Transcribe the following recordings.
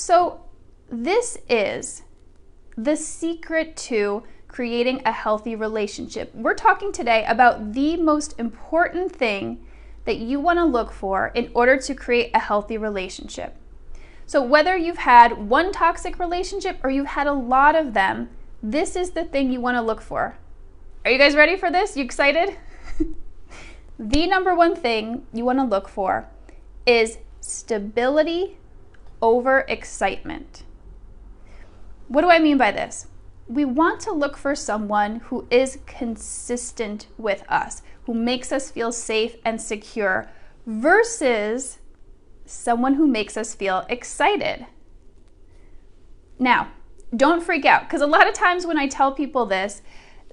So this is the secret to creating a healthy relationship. We're talking today about the most important thing that you want to look for in order to create a healthy relationship. So whether you've had one toxic relationship or you've had a lot of them, this is the thing you want to look for. Are you guys ready for this? You excited? The number one thing you want to look for is stability over excitement. What do I mean by this? We want to look for someone who is consistent with us, who makes us feel safe and secure, versus someone who makes us feel excited. Now, don't freak out, because a lot of times when I tell people this,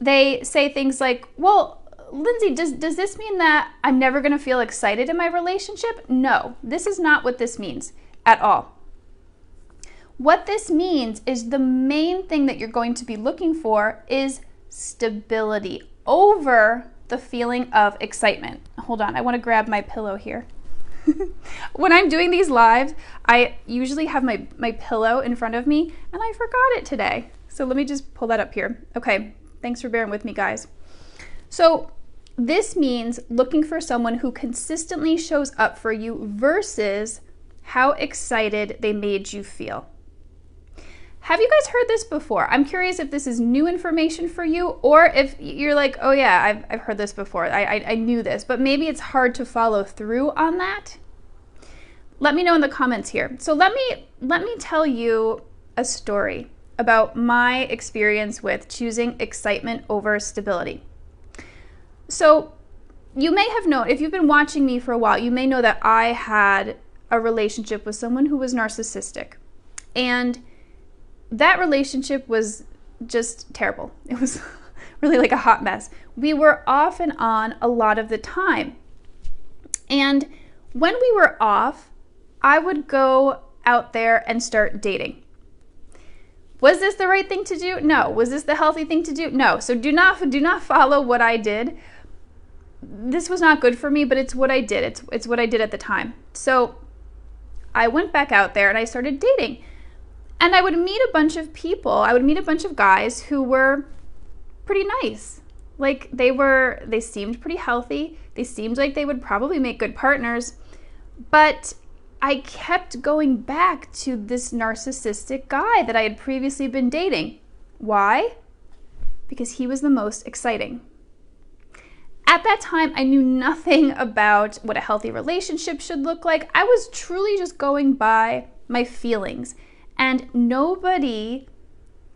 they say things like, well, Lindsay, does this mean that I'm never going to feel excited in my relationship? No, this is not what this means at all. What this means is the main thing that you're going to be looking for is stability over the feeling of excitement. Hold on, I want to grab my pillow here. When I'm doing these lives, I usually have my pillow in front of me, and I forgot it today. So let me just pull that up here. Okay, thanks for bearing with me, guys. So this means looking for someone who consistently shows up for you versus how excited they made you feel. Have you guys heard this before? I'm curious if this is new information for you, or if you're like, oh yeah, I've heard this before. I knew this, but maybe it's hard to follow through on that. Let me know in the comments here. So let me tell you a story about my experience with choosing excitement over stability. So you may have known, if you've been watching me for a while, you may know that I had a relationship with someone who was narcissistic. And that relationship was just terrible. It was really like a hot mess. We were off and on a lot of the time. And when we were off, I would go out there and start dating. Was this the right thing to do? No. Was this the healthy thing to do? No. So do not follow what I did. This was not good for me, but it's what I did. It's what I did at the time. So I went back out there and I started dating. And I would meet a bunch of people. I would meet a bunch of guys who were pretty nice. Like they seemed pretty healthy. They seemed like they would probably make good partners. But I kept going back to this narcissistic guy that I had previously been dating. Why? Because he was the most exciting. At that time, I knew nothing about what a healthy relationship should look like. I was truly just going by my feelings. And nobody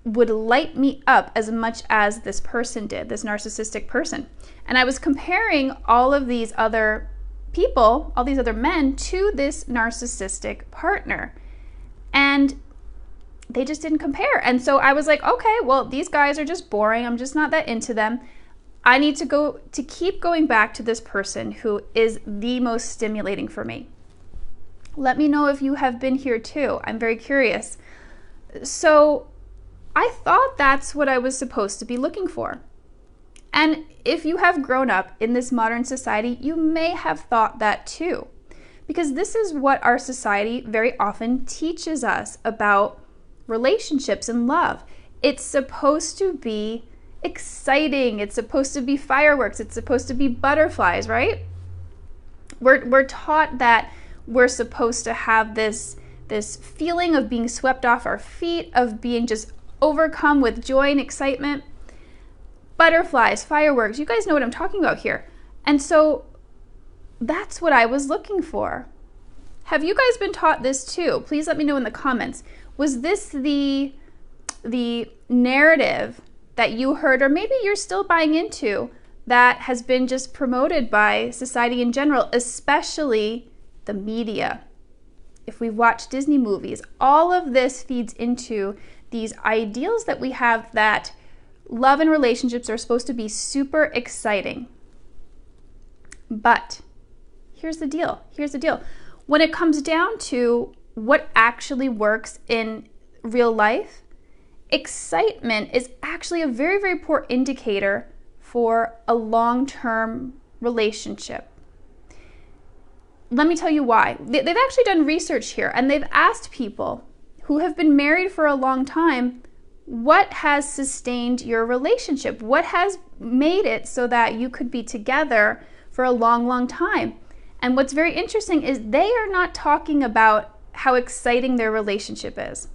would light me up as much as this person did, this narcissistic person. And I was comparing all of these other people, all these other men, to this narcissistic partner. And they just didn't compare. And so I was like, okay, well, these guys are just boring. I'm just not that into them. I need to keep going back to this person who is the most stimulating for me. Let me know if you have been here too. I'm very curious. So I thought that's what I was supposed to be looking for. And if you have grown up in this modern society, you may have thought that too. Because this is what our society very often teaches us about relationships and love. It's supposed to be exciting. It's supposed to be fireworks. It's supposed to be butterflies, right? We're taught that we're supposed to have this feeling of being swept off our feet, of being just overcome with joy and excitement. Butterflies, fireworks, you guys know what I'm talking about here. And so that's what I was looking for. Have you guys been taught this too? Please let me know in the comments. Was this the narrative that you heard, or maybe you're still buying into, that has been just promoted by society in general, especially the media? If we watch Disney movies, all of this feeds into these ideals that we have that love and relationships are supposed to be super exciting. But here's the deal. When it comes down to what actually works in real life, excitement is actually a very, very poor indicator for a long-term relationship. Let me tell you why. They've actually done research here, and they've asked people who have been married for a long time, what has sustained your relationship? What has made it so that you could be together for a long, long time? And what's very interesting is they are not talking about how exciting their relationship is.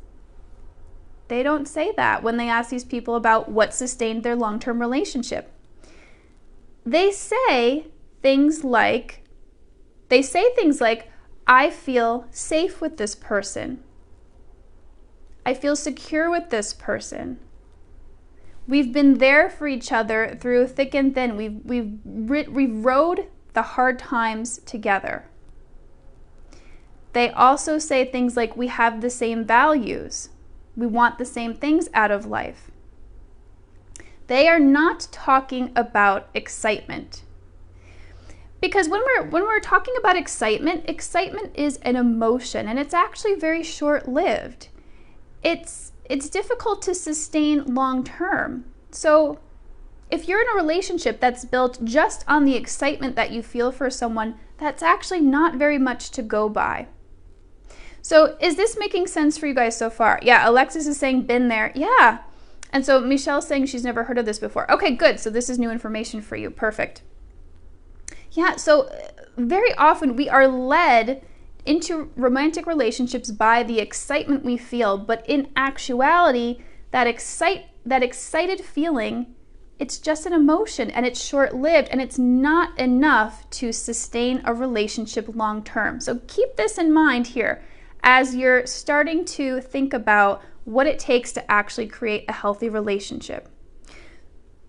They don't say that when they ask these people about what sustained their long-term relationship. They say things like, I feel safe with this person. I feel secure with this person. We've been there for each other through thick and thin. We've rode the hard times together. They also say things like, we have the same values. We want the same things out of life. They are not talking about excitement. Because when we're talking about excitement is an emotion, and it's actually very short-lived. It's difficult to sustain long-term. So if you're in a relationship that's built just on the excitement that you feel for someone, that's actually not very much to go by. So is this making sense for you guys so far? Yeah, Alexis is saying, been there. Yeah. And so Michelle's saying she's never heard of this before. Okay, good. So this is new information for you. Perfect. Yeah, so very often we are led into romantic relationships by the excitement we feel, but in actuality, that excited feeling, it's just an emotion, and it's short-lived, and it's not enough to sustain a relationship long-term. So keep this in mind here as you're starting to think about what it takes to actually create a healthy relationship.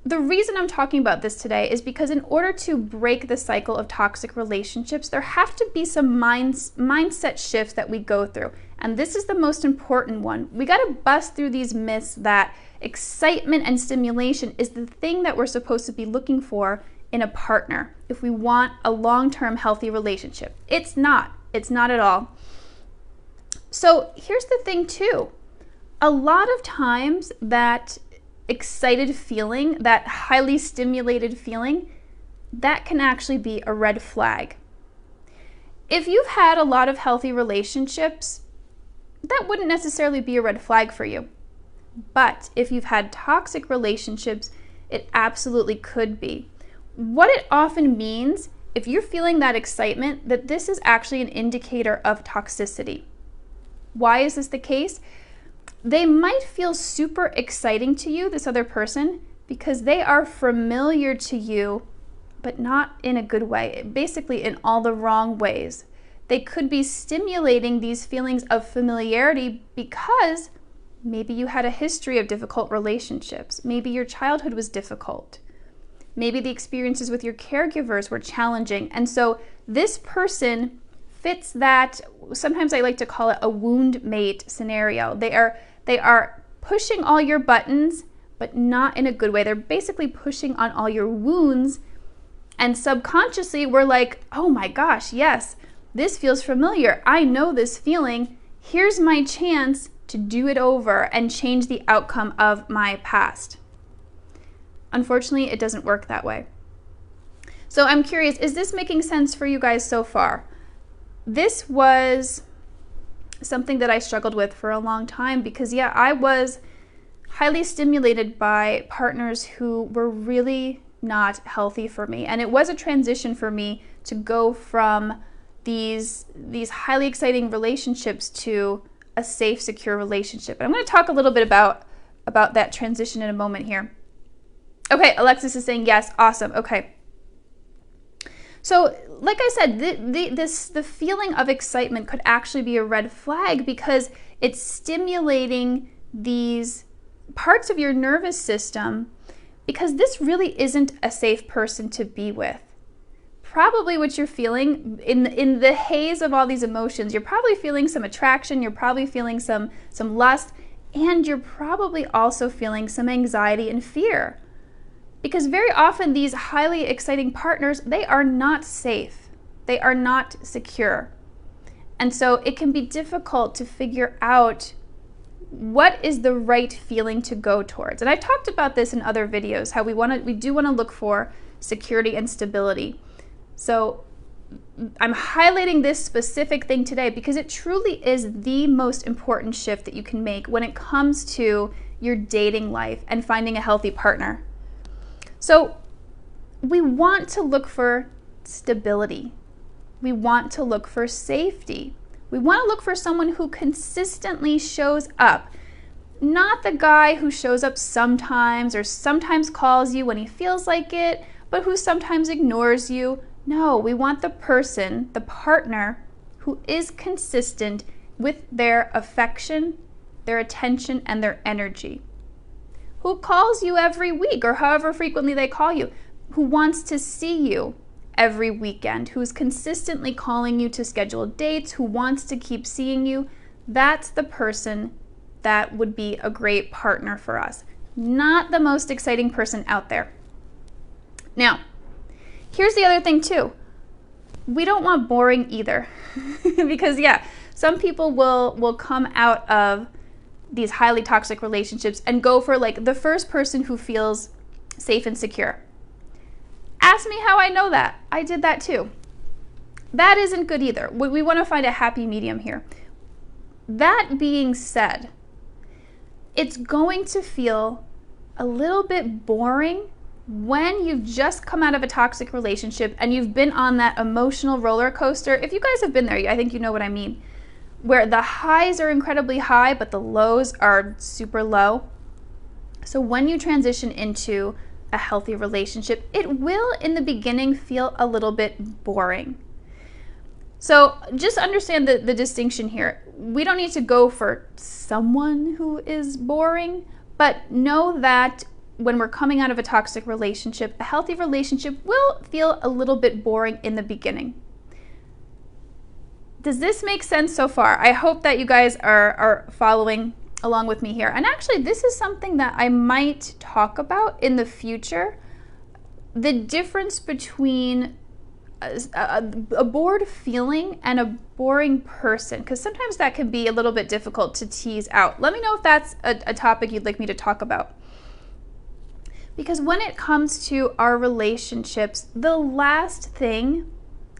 The reason I'm talking about this today is because in order to break the cycle of toxic relationships, there have to be some mindset shifts that we go through. And this is the most important one. We got to bust through these myths that excitement and stimulation is the thing that we're supposed to be looking for in a partner if we want a long-term healthy relationship. It's not. It's not at all. So here's the thing too. A lot of times that excited feeling, that highly stimulated feeling, that can actually be a red flag. If you've had a lot of healthy relationships, that wouldn't necessarily be a red flag for you. But if you've had toxic relationships, it absolutely could be. What it often means, if you're feeling that excitement, that this is actually an indicator of toxicity. Why is this the case? They might feel super exciting to you, this other person, because they are familiar to you, but not in a good way, basically in all the wrong ways. They could be stimulating these feelings of familiarity because maybe you had a history of difficult relationships. Maybe your childhood was difficult. Maybe the experiences with your caregivers were challenging. And so this person fits that, sometimes I like to call it a wound mate scenario. They are pushing all your buttons, but not in a good way. They're basically pushing on all your wounds, and subconsciously we're like, oh my gosh, yes, this feels familiar. I know this feeling. Here's my chance to do it over and change the outcome of my past. Unfortunately, it doesn't work that way. So I'm curious, is this making sense for you guys so far? This was something that I struggled with for a long time because, yeah, I was highly stimulated by partners who were really not healthy for me. And it was a transition for me to go from these highly exciting relationships to a safe, secure relationship. And I'm going to talk a little bit about that transition in a moment here. Okay, Alexis is saying yes, awesome, okay. So, like I said, the feeling of excitement could actually be a red flag because it's stimulating these parts of your nervous system, because this really isn't a safe person to be with. Probably what you're feeling in the haze of all these emotions, you're probably feeling some attraction, you're probably feeling some lust, and you're probably also feeling some anxiety and fear. Because very often these highly exciting partners, they are not safe. They are not secure. And so it can be difficult to figure out what is the right feeling to go towards. And I talked about this in other videos, how we do want to look for security and stability. So I'm highlighting this specific thing today because it truly is the most important shift that you can make when it comes to your dating life and finding a healthy partner. So we want to look for stability. We want to look for safety. We want to look for someone who consistently shows up. Not the guy who shows up sometimes or sometimes calls you when he feels like it, but who sometimes ignores you. No, we want the person, the partner, who is consistent with their affection, their attention, and their energy. Who calls you every week or however frequently they call you. Who wants to see you every weekend. Who's consistently calling you to schedule dates. Who wants to keep seeing you. That's the person that would be a great partner for us. Not the most exciting person out there. Now, here's the other thing too. We don't want boring either. Because some people will come out of these highly toxic relationships and go for like the first person who feels safe and secure. Ask me how I know that. I did that too. That isn't good either. We want to find a happy medium here. That being said, it's going to feel a little bit boring when you've just come out of a toxic relationship and you've been on that emotional roller coaster. If you guys have been there, I think you know what I mean. Where the highs are incredibly high, but the lows are super low. So when you transition into a healthy relationship, it will in the beginning feel a little bit boring. So just understand the distinction here. We don't need to go for someone who is boring, but know that when we're coming out of a toxic relationship, a healthy relationship will feel a little bit boring in the beginning. Does this make sense so far? I hope that you guys are following along with me here. And actually, this is something that I might talk about in the future. The difference between a bored feeling and a boring person, because sometimes that can be a little bit difficult to tease out. Let me know if that's a topic you'd like me to talk about. Because when it comes to our relationships, the last thing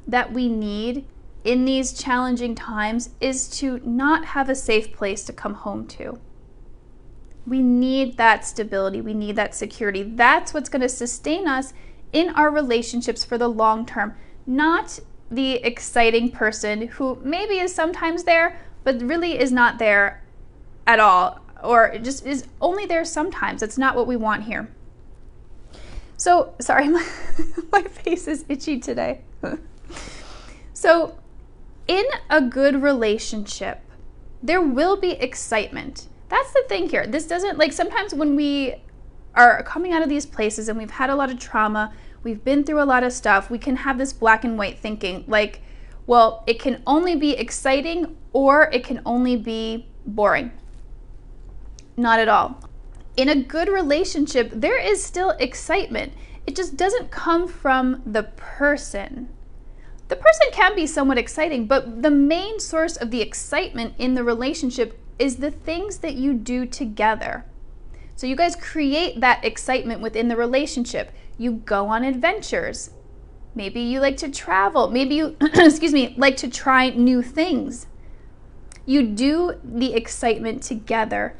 that we need in these challenging times is to not have a safe place to come home to. We need that stability. We need that security. That's what's going to sustain us in our relationships for the long term. Not the exciting person who maybe is sometimes there, but really is not there at all, or just is only there sometimes. It's not what we want here. So, sorry, my face is itchy today. So, in a good relationship, there will be excitement. That's the thing here. This doesn't, like, sometimes when we are coming out of these places and we've had a lot of trauma, we've been through a lot of stuff, we can have this black and white thinking, like, well, it can only be exciting or it can only be boring. Not at all. In a good relationship, there is still excitement. It just doesn't come from the person. The person can be somewhat exciting, but the main source of the excitement in the relationship is the things that you do together. So you guys create that excitement within the relationship. You go on adventures. Maybe you like to travel. Maybe you, like to try new things. You do the excitement together.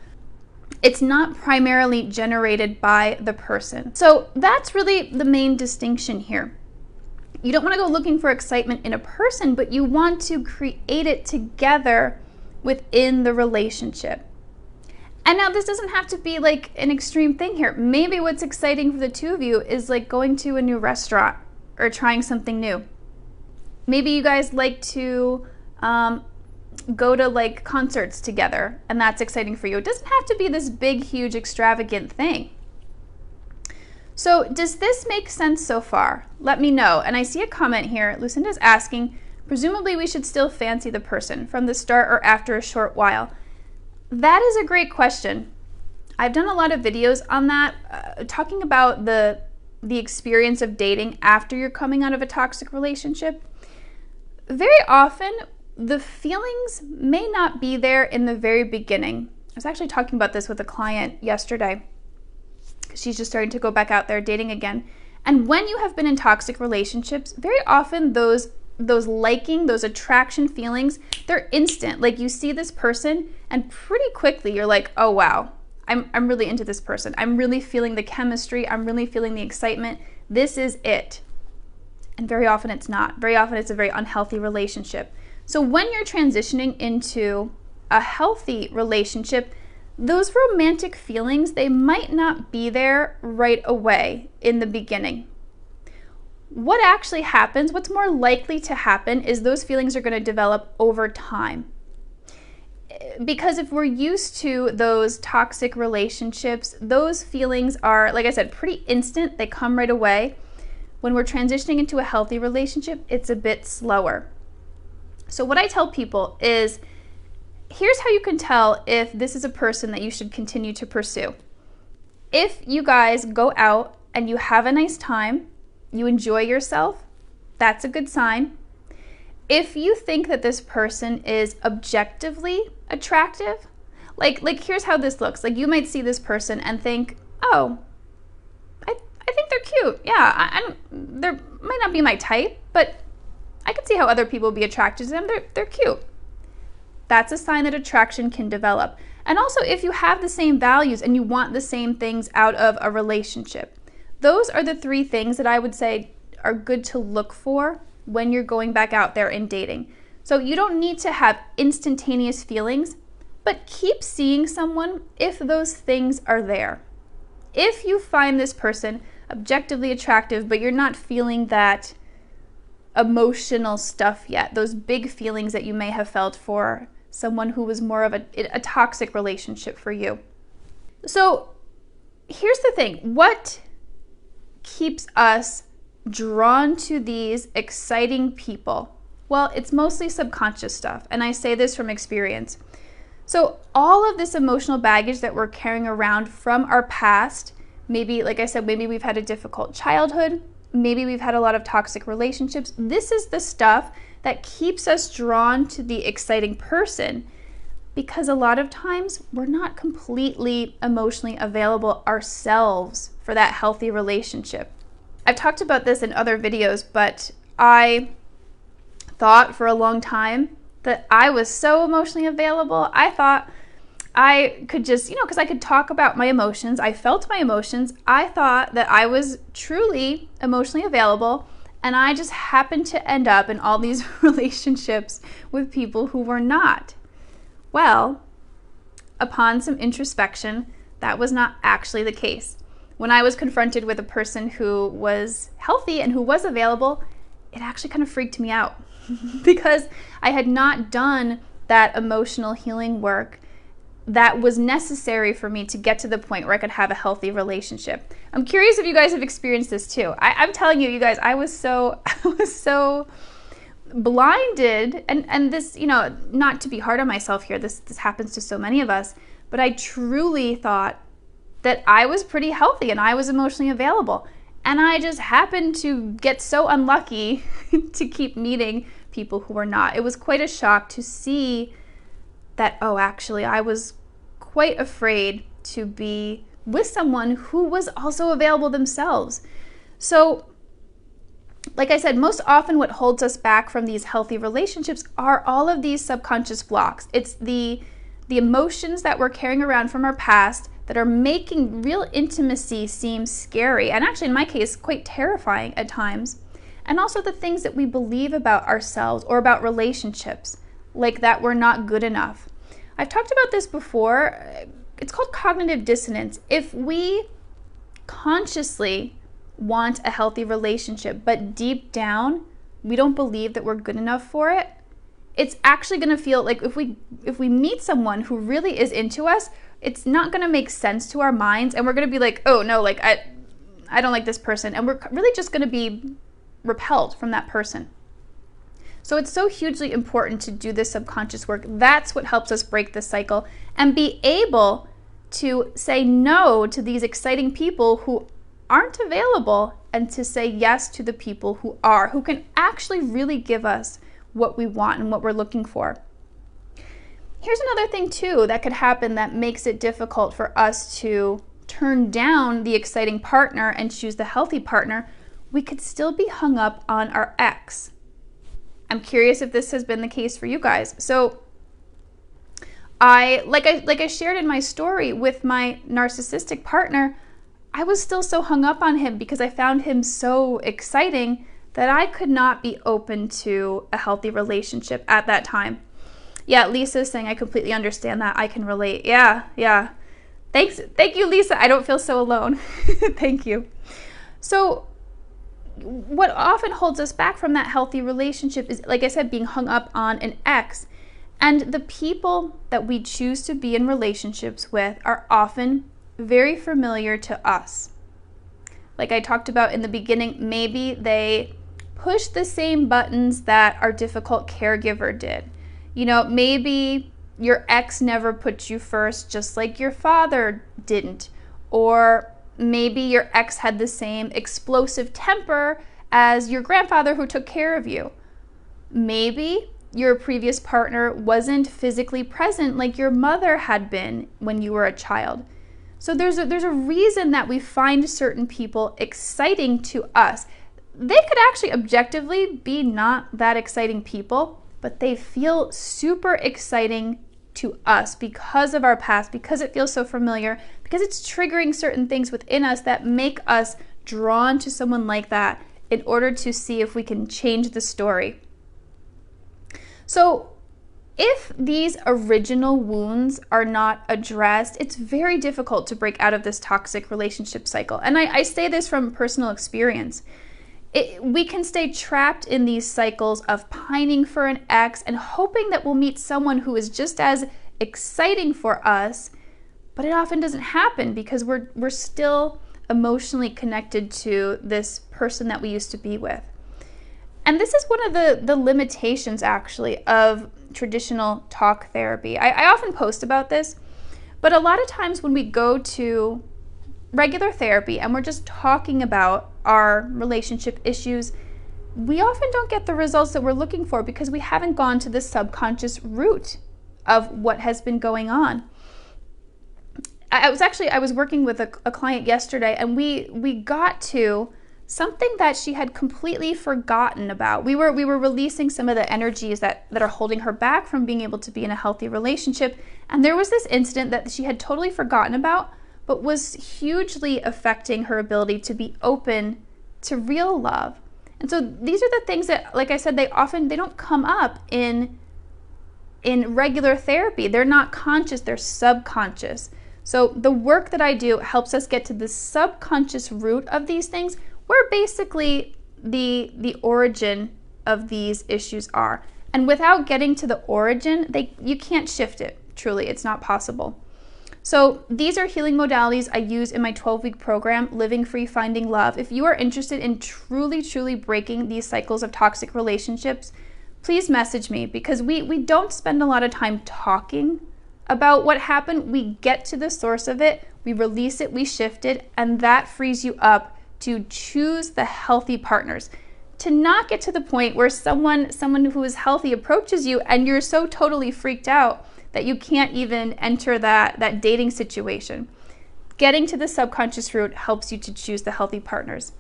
It's not primarily generated by the person. So that's really the main distinction here. You don't want to go looking for excitement in a person, but you want to create it together within the relationship. And now this doesn't have to be like an extreme thing here. Maybe what's exciting for the two of you is like going to a new restaurant or trying something new. Maybe you guys like to go to like concerts together, and that's exciting for you. It doesn't have to be this big, huge, extravagant thing. So does this make sense so far? Let me know. And I see a comment here. Lucinda's asking, presumably we should still fancy the person from the start or after a short while. That is a great question. I've done a lot of videos on that, talking about the experience of dating after you're coming out of a toxic relationship. Very often, the feelings may not be there in the very beginning. I was actually talking about this with a client yesterday. She's just starting to go back out there dating again. And when you have been in toxic relationships, very often those those liking, those attraction feelings, they're instant. Like you see this person and pretty quickly you're like, oh wow, I'm really into this person. I'm really feeling the chemistry. I'm really feeling the excitement. This is it. And very often it's not. Very often it's a very unhealthy relationship. So when you're transitioning into a healthy relationship, those romantic feelings, they might not be there right away in the beginning. What actually happens, what's more likely to happen, is those feelings are going to develop over time. Because if we're used to those toxic relationships, those feelings are, like I said, pretty instant. They come right away. When we're transitioning into a healthy relationship, it's a bit slower. So what I tell people is, here's how you can tell if this is a person that you should continue to pursue. If you guys go out and you have a nice time, you enjoy yourself, that's a good sign. If you think that this person is objectively attractive, like here's how this looks. Like you might see this person and think, oh, I think they're cute. Yeah, they might not be my type, but I can see how other people would be attracted to them. They're cute. That's a sign that attraction can develop. And also, if you have the same values and you want the same things out of a relationship, those are the 3 things that I would say are good to look for when you're going back out there and dating. So you don't need to have instantaneous feelings, but keep seeing someone if those things are there. If you find this person objectively attractive, but you're not feeling that emotional stuff yet, those big feelings that you may have felt for someone who was more of a toxic relationship for you. So here's the thing. What keeps us drawn to these exciting people? Well, it's mostly subconscious stuff, and I say this from experience. So all of this emotional baggage that we're carrying around from our past, maybe, like I said, maybe we've had a difficult childhood, maybe we've had a lot of toxic relationships. This is the stuff that keeps us drawn to the exciting person, because a lot of times we're not completely emotionally available ourselves for that healthy relationship. I've talked about this in other videos, but I thought for a long time that I was so emotionally available. I thought I could just, because I could talk about my emotions. I felt my emotions. I thought that I was truly emotionally available, and I just happened to end up in all these relationships with people who were not. Well, upon some introspection, that was not actually the case. When I was confronted with a person who was healthy and who was available, it actually kind of freaked me out because I had not done that emotional healing work that was necessary for me to get to the point where I could have a healthy relationship. I'm curious if you guys have experienced this too. I'm telling you, you guys, I was so blinded, and this, not to be hard on myself here, this happens to so many of us, but I truly thought that I was pretty healthy and I was emotionally available. And I just happened to get so unlucky to keep meeting people who were not. It was quite a shock to see that, oh, actually, I was quite afraid to be with someone who was also available themselves. So, like I said, most often what holds us back from these healthy relationships are all of these subconscious blocks. It's the emotions that we're carrying around from our past that are making real intimacy seem scary, and actually in my case quite terrifying at times. And also the things that we believe about ourselves or about relationships, like that we're not good enough. I've talked about this before. It's called cognitive dissonance. If we consciously want a healthy relationship, but deep down we don't believe that we're good enough for it, it's actually going to feel like if we meet someone who really is into us, it's not going to make sense to our minds, and we're going to be like, oh no, like I don't like this person, and we're really just going to be repelled from that person. So it's so hugely important to do this subconscious work. That's what helps us break the cycle and be able to say no to these exciting people who aren't available, and to say yes to the people who are, who can actually really give us what we want and what we're looking for. Here's another thing too that could happen that makes it difficult for us to turn down the exciting partner and choose the healthy partner. We could still be hung up on our ex. I'm curious if this has been the case for you guys. So like I shared in my story with my narcissistic partner, I was still so hung up on him because I found him so exciting that I could not be open to a healthy relationship at that time. Yeah, Lisa's saying I completely understand that. I can relate. Yeah. Thank you, Lisa. I don't feel so alone. Thank you. So what often holds us back from that healthy relationship is, like I said, being hung up on an ex. And the people that we choose to be in relationships with are often very familiar to us. Like I talked about in the beginning, maybe they push the same buttons that our difficult caregiver did. You know, maybe your ex never put you first, just like your father didn't. Or maybe your ex had the same explosive temper as your grandfather who took care of you. Maybe your previous partner wasn't physically present like your mother had been when you were a child. So there's a reason that we find certain people exciting to us. They could actually objectively be not that exciting people, but they feel super exciting to us because of our past, because it feels so familiar, because it's triggering certain things within us that make us drawn to someone like that in order to see if we can change the story. So if these original wounds are not addressed, it's very difficult to break out of this toxic relationship cycle. And I say this from personal experience. We can stay trapped in these cycles of pining for an ex and hoping that we'll meet someone who is just as exciting for us, but it often doesn't happen because we're still emotionally connected to this person that we used to be with. And this is one of the limitations, actually, of traditional talk therapy. I often post about this, but a lot of times when we go to regular therapy and we're just talking about our relationship issues, we often don't get the results that we're looking for because we haven't gone to the subconscious root of what has been going on. I was working with a client yesterday, and we got to something that she had completely forgotten about. We were releasing some of the energies that are holding her back from being able to be in a healthy relationship. And there was this incident that she had totally forgotten about, but was hugely affecting her ability to be open to real love. And so these are the things that, like I said, they don't come up in regular therapy. They're not conscious, they're subconscious. So the work that I do helps us get to the subconscious root of these things, where basically the origin of these issues are. And without getting to the origin, you can't shift it. Truly, it's not possible. So these are healing modalities I use in my 12-week program, Living Free, Finding Love. If you are interested in truly, truly breaking these cycles of toxic relationships, please message me, because we don't spend a lot of time talking about what happened. We get to the source of it, we release it, we shift it, and that frees you up to choose the healthy partners. To not get to the point where someone who is healthy approaches you and you're so totally freaked out that you can't even enter that dating situation. Getting to the subconscious root helps you to choose the healthy partners.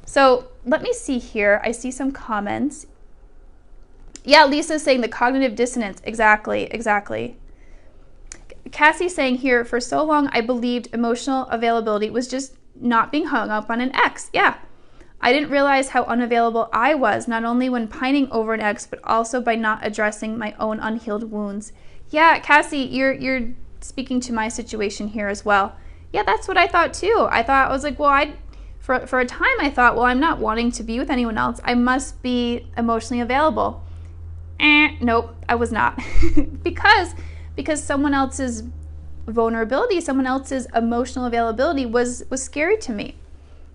So let me see here. I see some comments. Yeah, Lisa's saying the cognitive dissonance. Exactly. Cassie's saying here, for so long I believed emotional availability was just not being hung up on an ex. Yeah. I didn't realize how unavailable I was, not only when pining over an ex, but also by not addressing my own unhealed wounds. Yeah, Cassie, you're speaking to my situation here as well. Yeah, that's what I thought too. I was like, well, for a time I thought, well, I'm not wanting to be with anyone else. I must be emotionally available. Nope, I was not. because someone else's vulnerability, someone else's emotional availability was scary to me.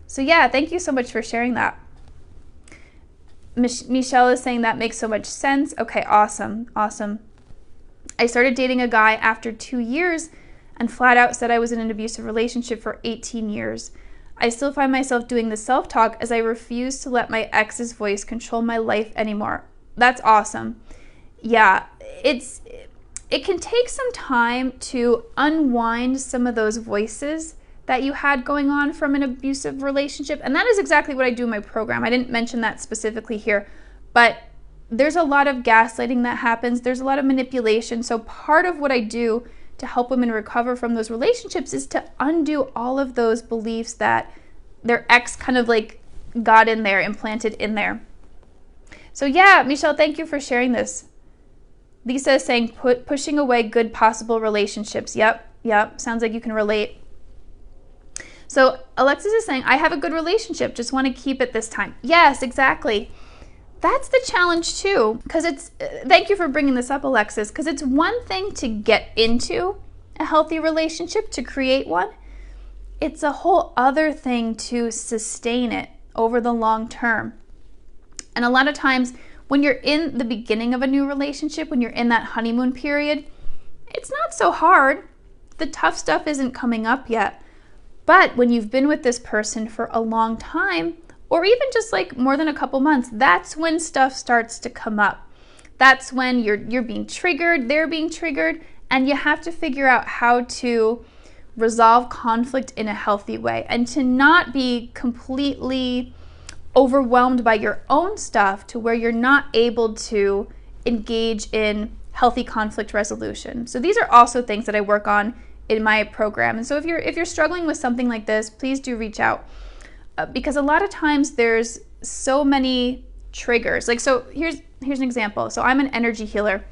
So yeah, thank you so much for sharing that. Michelle is saying that makes so much sense. Okay, awesome. I started dating a guy after 2 years and flat out said I was in an abusive relationship for 18 years. I still find myself doing the self-talk as I refuse to let my ex's voice control my life anymore. That's awesome. Yeah, it can take some time to unwind some of those voices that you had going on from an abusive relationship. And that is exactly what I do in my program. I didn't mention that specifically here, but there's a lot of gaslighting that happens. There's a lot of manipulation. So part of what I do to help women recover from those relationships is to undo all of those beliefs that their ex kind of like got in there, implanted in there. So yeah, Michelle, thank you for sharing this. Lisa is saying pushing away good possible relationships. Yep. Sounds like you can relate. So Alexis is saying, I have a good relationship, just want to keep it this time. Yes, exactly. That's the challenge too, because thank you for bringing this up, Alexis, because it's one thing to get into a healthy relationship, to create one. It's a whole other thing to sustain it over the long term. And a lot of times when you're in the beginning of a new relationship, when you're in that honeymoon period, it's not so hard. The tough stuff isn't coming up yet. But when you've been with this person for a long time, or even just like more than a couple months, that's when stuff starts to come up. That's when you're being triggered, they're being triggered, and you have to figure out how to resolve conflict in a healthy way and to not be completely overwhelmed by your own stuff to where you're not able to engage in healthy conflict resolution. So these are also things that I work on in my program. And so if you're struggling with something like this, please do reach out. Because a lot of times there's so many triggers. Like, so here's an example. So I'm an energy healer.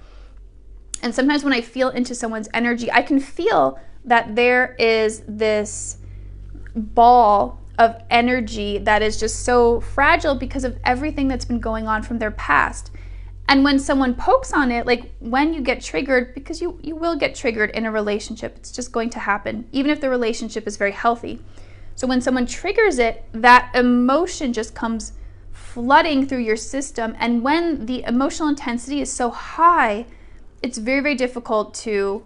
And sometimes when I feel into someone's energy, I can feel that there is this ball of energy that is just so fragile because of everything that's been going on from their past. And when someone pokes on it, like when you get triggered, because you will get triggered in a relationship, it's just going to happen, even if the relationship is very healthy. So when someone triggers it, that emotion just comes flooding through your system. And when the emotional intensity is so high, it's very, very difficult to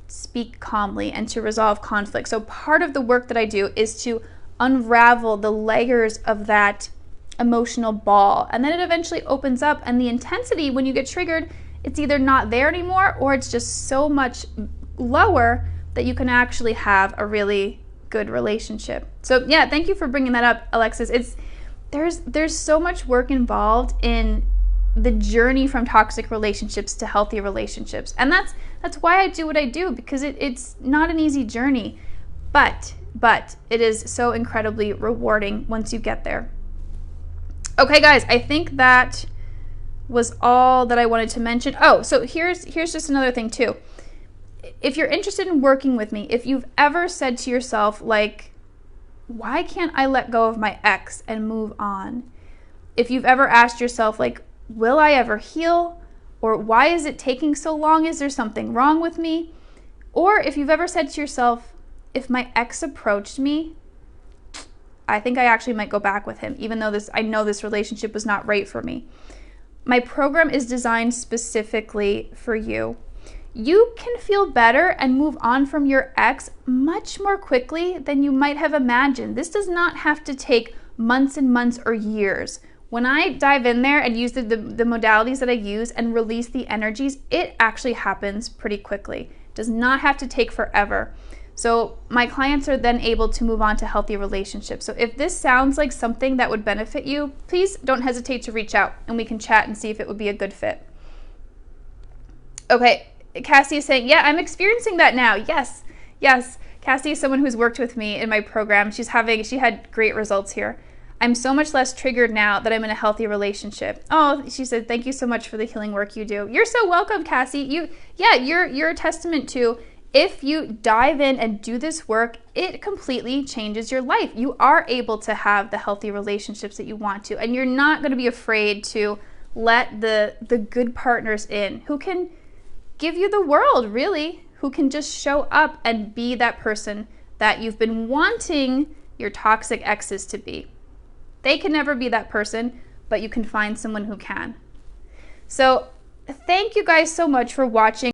speak calmly and to resolve conflict. So part of the work that I do is to unravel the layers of that emotional ball, and then it eventually opens up, and the intensity when you get triggered, it's either not there anymore or it's just so much lower that you can actually have a really good relationship. So yeah, thank you for bringing that up, Alexis. There's so much work involved in the journey from toxic relationships to healthy relationships, and that's why I do what I do, because it's not an easy journey, but it is so incredibly rewarding once you get there. Okay, guys, I think that was all that I wanted to mention. Oh, so here's just another thing too. If you're interested in working with me, if you've ever said to yourself, like, why can't I let go of my ex and move on? If you've ever asked yourself, like, will I ever heal? Or why is it taking so long? Is there something wrong with me? Or if you've ever said to yourself, if my ex approached me, I think I actually might go back with him, even though I know this relationship was not right for me. My program is designed specifically for you. You can feel better and move on from your ex much more quickly than you might have imagined. This does not have to take months and months or years. When I dive in there and use the modalities that I use and release the energies, it actually happens pretty quickly. It does not have to take forever. So my clients are then able to move on to healthy relationships. So if this sounds like something that would benefit you, please don't hesitate to reach out and we can chat and see if it would be a good fit. Okay, Cassie is saying, yeah, I'm experiencing that now. Yes. Cassie is someone who's worked with me in my program. She had great results here. I'm so much less triggered now that I'm in a healthy relationship. Oh, she said, thank you so much for the healing work you do. You're so welcome, Cassie. You're a testament to, if you dive in and do this work, it completely changes your life. You are able to have the healthy relationships that you want to, and you're not going to be afraid to let the good partners in who can give you the world, really, who can just show up and be that person that you've been wanting your toxic exes to be. They can never be that person, but you can find someone who can. So thank you guys so much for watching.